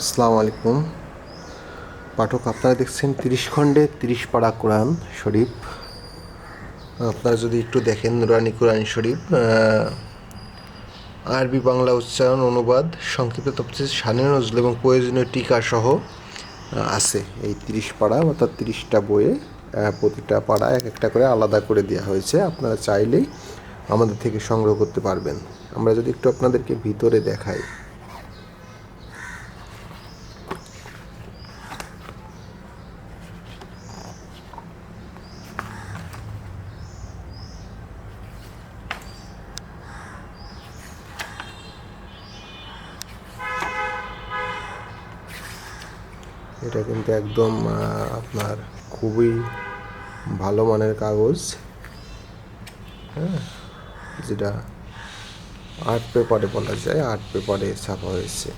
আসসালামু আলাইকুম পাঠক, আপনারা দেখছেন 30 খণ্ডে 30 পারা কোরআন শরীফ। আপনারা যদি একটু দেখেন, নুরানি কোরআন শরীফ আরবি বাংলা উচ্চারণ, অনুবাদ, সংক্ষিপ্ত তফসির, শানে নজরুল এবং প্রয়োজনীয় টিকা সহ আছে এই 30 পারা, অর্থাৎ 30টা বইয়ে প্রতিটা পাড়া এক একটা করে আলাদা করে দেওয়া হয়েছে। আপনারা চাইলেই আমাদের থেকে সংগ্রহ করতে পারবেন। আমরা যদি একটু আপনাদেরকে ভিতরে দেখাই, এটা কিন্তু একদম আপনার খুবই ভালো মানের কাগজ, হ্যাঁ, যেটা আর্ট পেপারে বলা যায়, আর্ট পেপারে ছাপা হয়েছে।